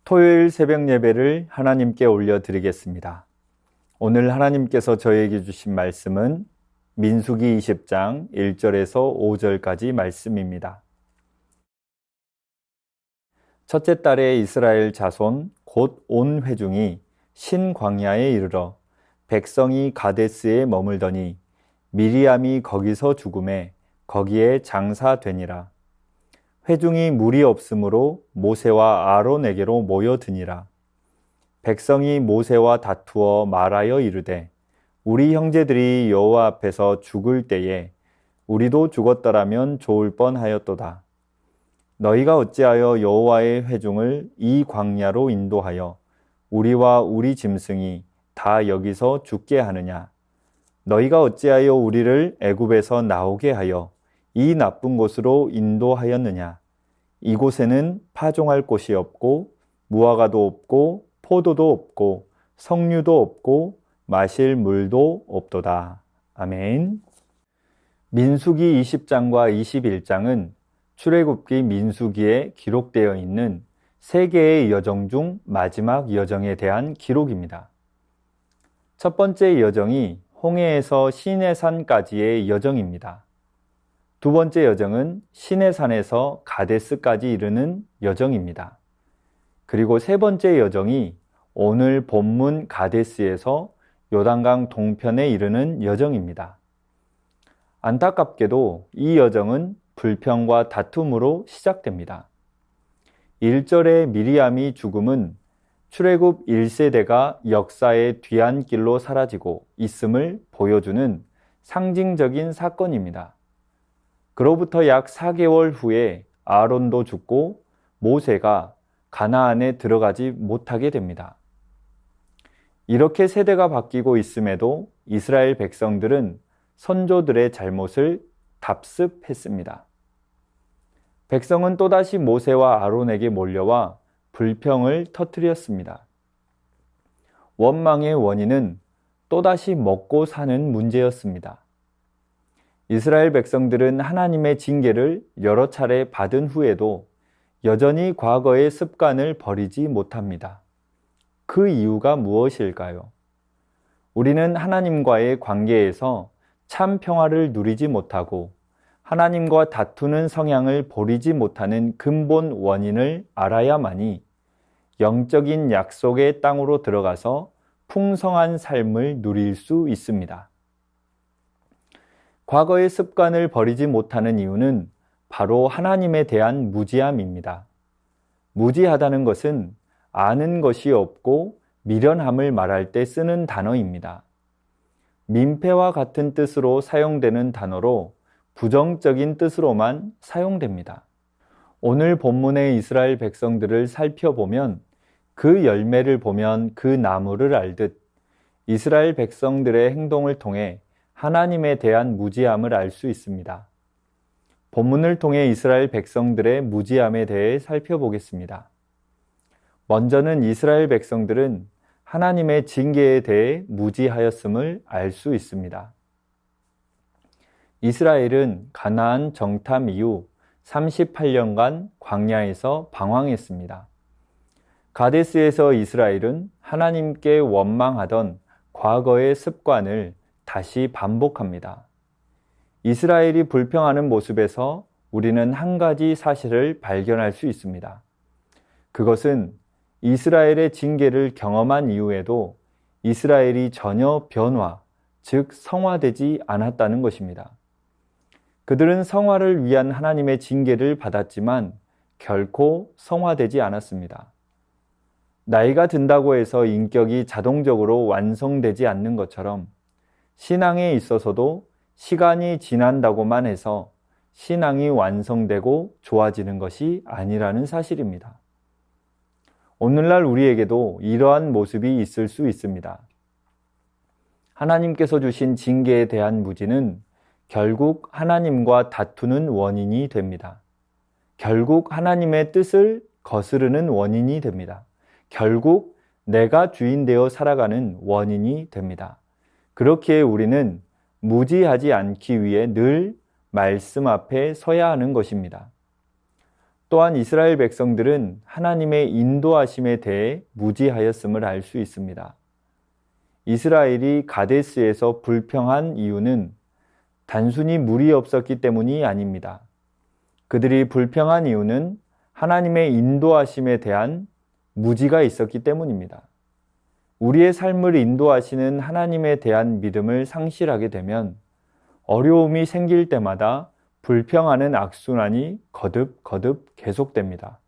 토요일 새벽 예배를 하나님께 올려드리겠습니다. 오늘 하나님께서 저에게 주신 말씀은 민수기 20장 1절에서 5절까지 말씀입니다. 첫째 달에 이스라엘 자손 곧 온 회중이 신광야에 이르러 백성이 가데스에 머물더니 미리암이 거기서 죽음에 거기에 장사되니라. 회중이 물이 없으므로 모세와 아론에게로 모여드니라. 백성이 모세와 다투어 말하여 이르되 우리 형제들이 여호와 앞에서 죽을 때에 우리도 죽었더라면 좋을 뻔하였도다. 너희가 어찌하여 여호와의 회중을 이 광야로 인도하여 우리와 우리 짐승이 다 여기서 죽게 하느냐? 너희가 어찌하여 우리를 애굽에서 나오게 하여 이 나쁜 곳으로 인도하였느냐? 이곳에는 파종할 곳이 없고 무화과도 없고 포도도 없고 석류도 없고 마실 물도 없도다. 아멘. 민수기 20장과 21장은 출애굽기 민수기에 기록되어 있는 세 개의 여정 중 마지막 여정에 대한 기록입니다. 첫 번째 여정이 홍해에서 시내산까지의 여정입니다. 두 번째 여정은 시내산에서 가데스까지 이르는 여정입니다. 그리고 세 번째 여정이 오늘 본문 가데스에서 요단강 동편에 이르는 여정입니다. 안타깝게도 이 여정은 불평과 다툼으로 시작됩니다. 1절의 미리암이 죽음은 출애굽 1세대가 역사의 뒤안길로 사라지고 있음을 보여주는 상징적인 사건입니다. 그로부터 약 4개월 후에 아론도 죽고 모세가 가나안에 들어가지 못하게 됩니다. 이렇게 세대가 바뀌고 있음에도 이스라엘 백성들은 선조들의 잘못을 답습했습니다. 백성은 또다시 모세와 아론에게 몰려와 불평을 터뜨렸습니다. 원망의 원인은 또다시 먹고 사는 문제였습니다. 이스라엘 백성들은 하나님의 징계를 여러 차례 받은 후에도 여전히 과거의 습관을 버리지 못합니다. 그 이유가 무엇일까요? 우리는 하나님과의 관계에서 참 평화를 누리지 못하고 하나님과 다투는 성향을 버리지 못하는 근본 원인을 알아야만이 영적인 약속의 땅으로 들어가서 풍성한 삶을 누릴 수 있습니다. 과거의 습관을 버리지 못하는 이유는 바로 하나님에 대한 무지함입니다. 무지하다는 것은 아는 것이 없고 미련함을 말할 때 쓰는 단어입니다. 민폐와 같은 뜻으로 사용되는 단어로 부정적인 뜻으로만 사용됩니다. 오늘 본문의 이스라엘 백성들을 살펴보면 그 열매를 보면 그 나무를 알듯 이스라엘 백성들의 행동을 통해 하나님에 대한 무지함을 알 수 있습니다. 본문을 통해 이스라엘 백성들의 무지함에 대해 살펴보겠습니다. 먼저는 이스라엘 백성들은 하나님의 징계에 대해 무지하였음을 알 수 있습니다. 이스라엘은 가나안 정탐 이후 38년간 광야에서 방황했습니다. 가데스에서 이스라엘은 하나님께 원망하던 과거의 습관을 다시 반복합니다. 이스라엘이 불평하는 모습에서 우리는 한 가지 사실을 발견할 수 있습니다. 그것은 이스라엘의 징계를 경험한 이후에도 이스라엘이 전혀 변화, 즉 성화되지 않았다는 것입니다. 그들은 성화를 위한 하나님의 징계를 받았지만 결코 성화되지 않았습니다. 나이가 든다고 해서 인격이 자동적으로 완성되지 않는 것처럼 신앙에 있어서도 시간이 지난다고만 해서 신앙이 완성되고 좋아지는 것이 아니라는 사실입니다. 오늘날 우리에게도 이러한 모습이 있을 수 있습니다. 하나님께서 주신 징계에 대한 무지는 결국 하나님과 다투는 원인이 됩니다. 결국 하나님의 뜻을 거스르는 원인이 됩니다. 결국 내가 주인 되어 살아가는 원인이 됩니다. 그렇기에 우리는 무지하지 않기 위해 늘 말씀 앞에 서야 하는 것입니다. 또한 이스라엘 백성들은 하나님의 인도하심에 대해 무지하였음을 알 수 있습니다. 이스라엘이 가데스에서 불평한 이유는 단순히 물이 없었기 때문이 아닙니다. 그들이 불평한 이유는 하나님의 인도하심에 대한 무지가 있었기 때문입니다. 우리의 삶을 인도하시는 하나님에 대한 믿음을 상실하게 되면 어려움이 생길 때마다 불평하는 악순환이 거듭 계속됩니다.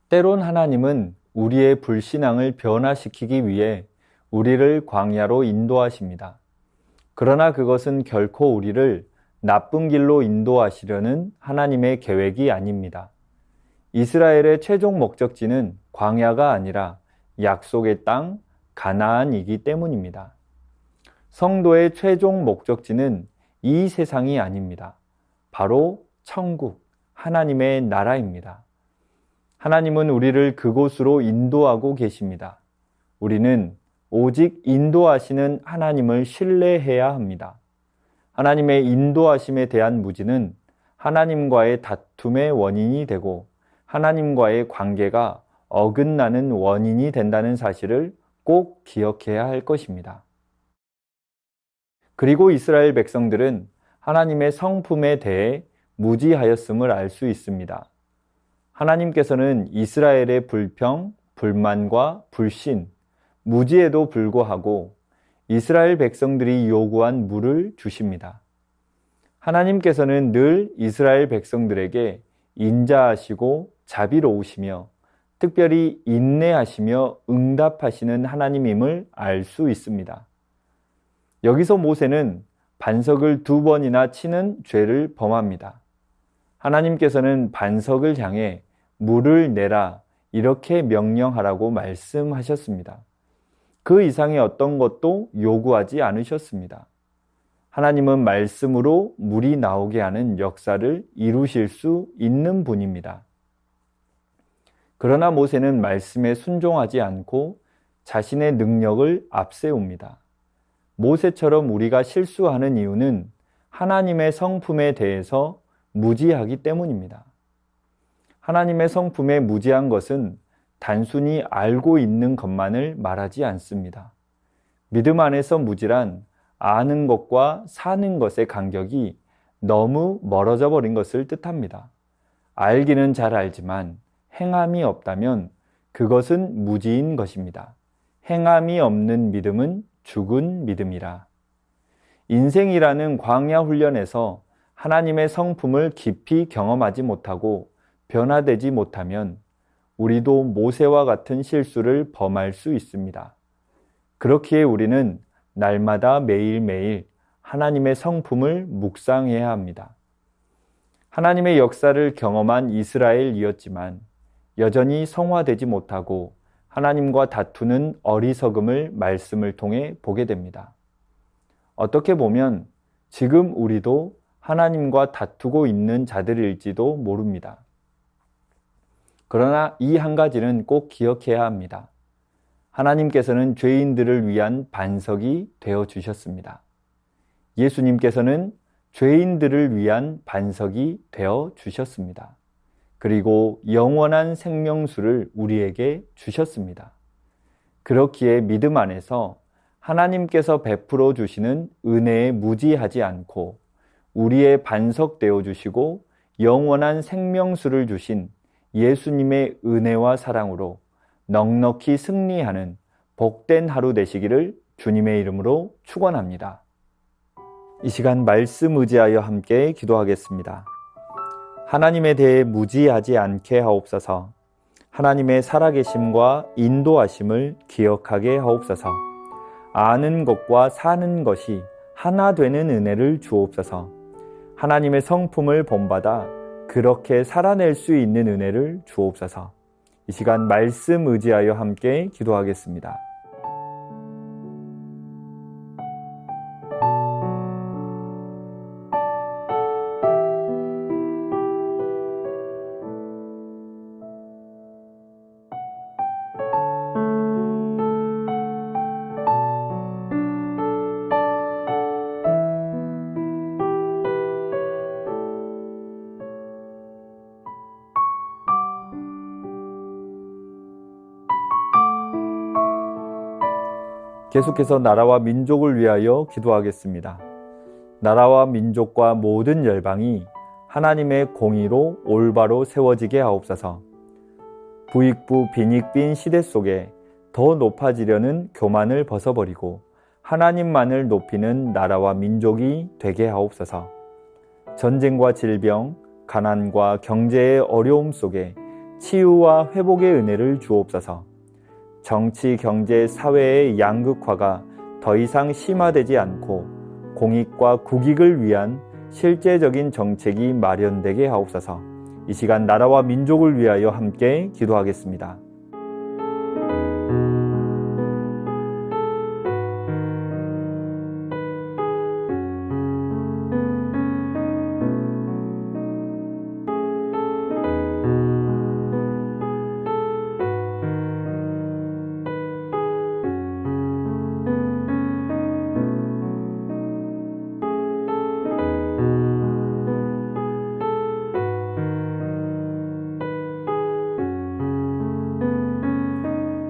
때론 하나님은 우리의 불신앙을 변화시키기 위해 우리를 광야로 인도하십니다. 그러나 그것은 결코 우리를 나쁜 길로 인도하시려는 하나님의 계획이 아닙니다. 이스라엘의 최종 목적지는 광야가 아니라 약속의 땅 가나안이기 때문입니다. 성도의 최종 목적지는 이 세상이 아닙니다. 바로 천국, 하나님의 나라입니다. 하나님은 우리를 그곳으로 인도하고 계십니다. 우리는 오직 인도하시는 하나님을 신뢰해야 합니다. 하나님의 인도하심에 대한 무지는 하나님과의 다툼의 원인이 되고 하나님과의 관계가 어긋나는 원인이 된다는 사실을 꼭 기억해야 할 것입니다. 그리고 이스라엘 백성들은 하나님의 성품에 대해 무지하였음을 알 수 있습니다. 하나님께서는 이스라엘의 불평, 불만과 불신, 무지에도 불구하고 이스라엘 백성들이 요구한 물을 주십니다. 하나님께서는 늘 이스라엘 백성들에게 인자하시고 자비로우시며 특별히 인내하시며 응답하시는 하나님임을 알 수 있습니다. 여기서 모세는 반석을 2번이나 치는 죄를 범합니다. 하나님께서는 반석을 향해 물을 내라 이렇게 명령하라고 말씀하셨습니다. 그 이상의 어떤 것도 요구하지 않으셨습니다. 하나님은 말씀으로 물이 나오게 하는 역사를 이루실 수 있는 분입니다. 그러나 모세는 말씀에 순종하지 않고 자신의 능력을 앞세웁니다. 모세처럼 우리가 실수하는 이유는 하나님의 성품에 대해서 무지하기 때문입니다. 하나님의 성품에 무지한 것은 단순히 알고 있는 것만을 말하지 않습니다. 믿음 안에서 무지란 아는 것과 사는 것의 간격이 너무 멀어져 버린 것을 뜻합니다. 알기는 잘 알지만 행함이 없다면 그것은 무지인 것입니다. 행함이 없는 믿음은 죽은 믿음이라. 인생이라는 광야 훈련에서 하나님의 성품을 깊이 경험하지 못하고 변화되지 못하면 우리도 모세와 같은 실수를 범할 수 있습니다. 그렇기에 우리는 날마다 매일매일 하나님의 성품을 묵상해야 합니다. 하나님의 역사를 경험한 이스라엘이었지만 여전히 성화되지 못하고 하나님과 다투는 어리석음을 말씀을 통해 보게 됩니다. 어떻게 보면 지금 우리도 하나님과 다투고 있는 자들일지도 모릅니다. 그러나 이 한 가지는 꼭 기억해야 합니다. 하나님께서는 죄인들을 위한 반석이 되어 주셨습니다. 예수님께서는 죄인들을 위한 반석이 되어 주셨습니다. 그리고 영원한 생명수를 우리에게 주셨습니다. 그렇기에 믿음 안에서 하나님께서 베풀어 주시는 은혜에 무지하지 않고 우리의 반석 되어 주시고 영원한 생명수를 주신 예수님의 은혜와 사랑으로 넉넉히 승리하는 복된 하루 되시기를 주님의 이름으로 축원합니다. 이 시간 말씀 의지하여 함께 기도하겠습니다. 하나님에 대해 무지하지 않게 하옵소서. 하나님의 살아계심과 인도하심을 기억하게 하옵소서. 아는 것과 사는 것이 하나 되는 은혜를 주옵소서. 하나님의 성품을 본받아 그렇게 살아낼 수 있는 은혜를 주옵소서. 이 시간 말씀 의지하여 함께 기도하겠습니다. 계속해서 나라와 민족을 위하여 기도하겠습니다. 나라와 민족과 모든 열방이 하나님의 공의로 올바로 세워지게 하옵소서. 부익부 빈익빈 시대 속에 더 높아지려는 교만을 벗어버리고 하나님만을 높이는 나라와 민족이 되게 하옵소서. 전쟁과 질병, 가난과 경제의 어려움 속에 치유와 회복의 은혜를 주옵소서. 정치, 경제, 사회의 양극화가 더 이상 심화되지 않고 공익과 국익을 위한 실제적인 정책이 마련되게 하옵소서. 이 시간 나라와 민족을 위하여 함께 기도하겠습니다.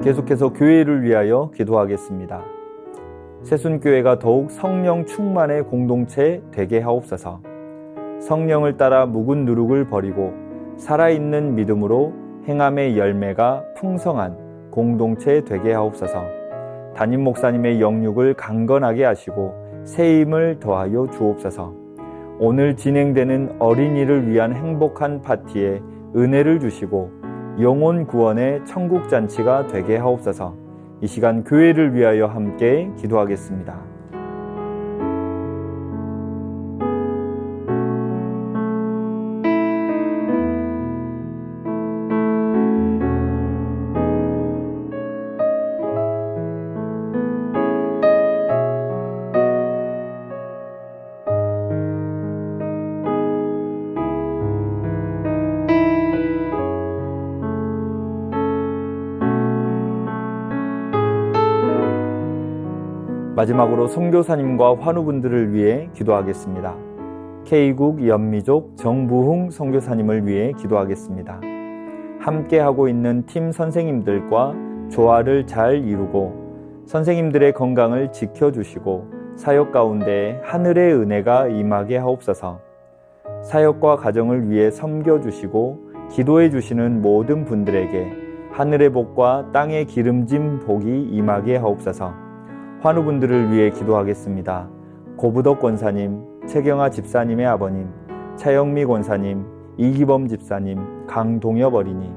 계속해서 교회를 위하여 기도하겠습니다. 새순교회가 더욱 성령 충만의 공동체 되게 하옵소서. 성령을 따라 묵은 누룩을 버리고 살아있는 믿음으로 행함의 열매가 풍성한 공동체 되게 하옵소서. 담임 목사님의 영육을 강건하게 하시고 새 힘을 더하여 주옵소서. 오늘 진행되는 어린이를 위한 행복한 파티에 은혜를 주시고 영혼 구원의 천국 잔치가 되게 하옵소서. 이 시간 교회를 위하여 함께 기도하겠습니다. 마지막으로 선교사님과 환우분들을 위해 기도하겠습니다. K국 연미족 정부흥 선교사님을 위해 기도하겠습니다. 함께하고 있는 팀 선생님들과 조화를 잘 이루고 선생님들의 건강을 지켜주시고 사역 가운데 하늘의 은혜가 임하게 하옵소서. 사역과 가정을 위해 섬겨주시고 기도해 주시는 모든 분들에게 하늘의 복과 땅의 기름진 복이 임하게 하옵소서. 환우분들을 위해 기도하겠습니다. 고부덕 권사님, 최경아 집사님의 아버님, 차영미 권사님, 이기범 집사님, 강동엽 어린이,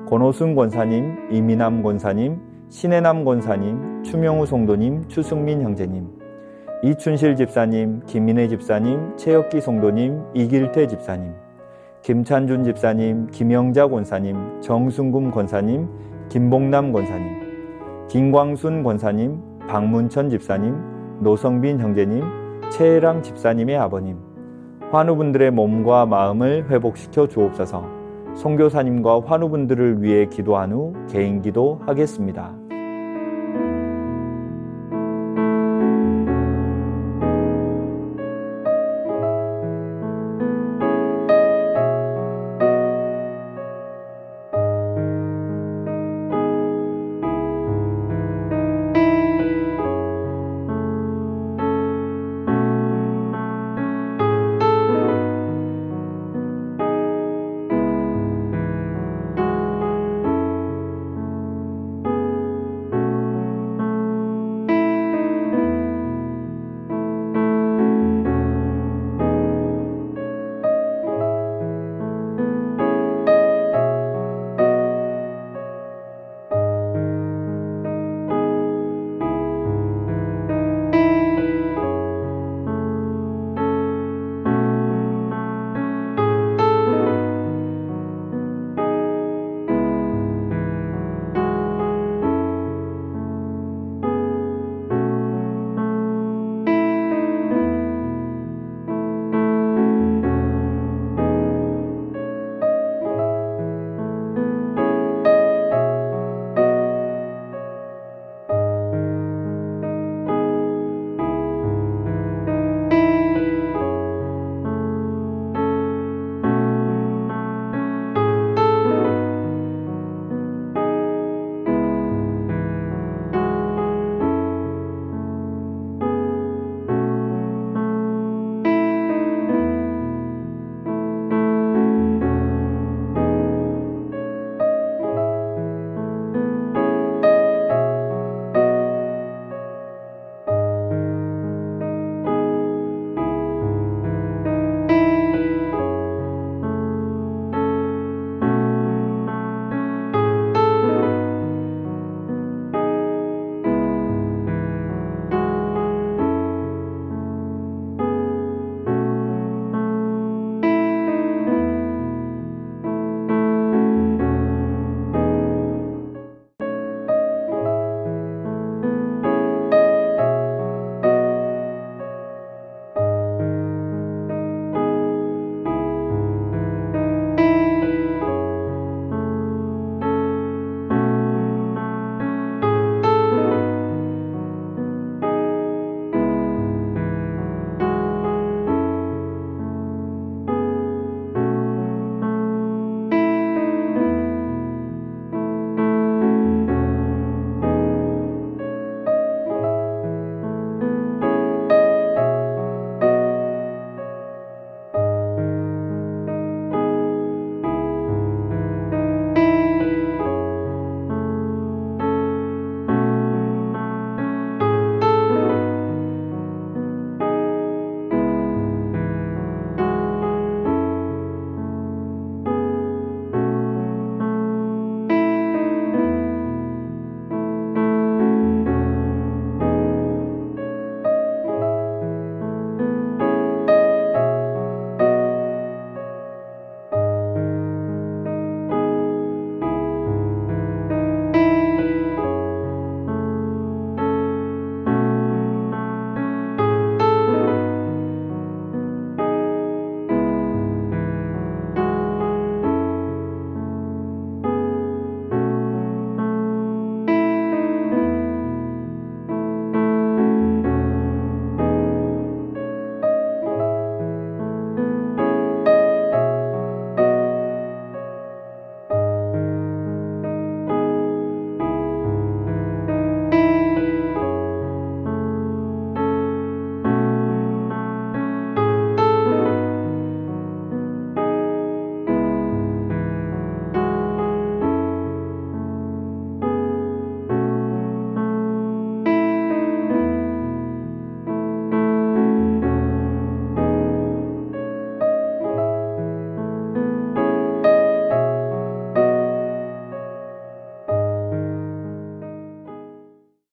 권호순 권사님, 이민남 권사님, 신혜남 권사님, 추명우 성도님, 추승민 형제님, 이춘실 집사님, 김민혜 집사님, 최혁기 성도님, 이길태 집사님, 김찬준 집사님, 김영자 권사님, 정순금 권사님, 김봉남 권사님, 김광순 권사님, 박문천 집사님, 노성빈 형제님, 최혜랑 집사님의 아버님, 환우분들의 몸과 마음을 회복시켜 주옵소서. 선교사님과 환우분들을 위해 기도한 후 개인기도 하겠습니다.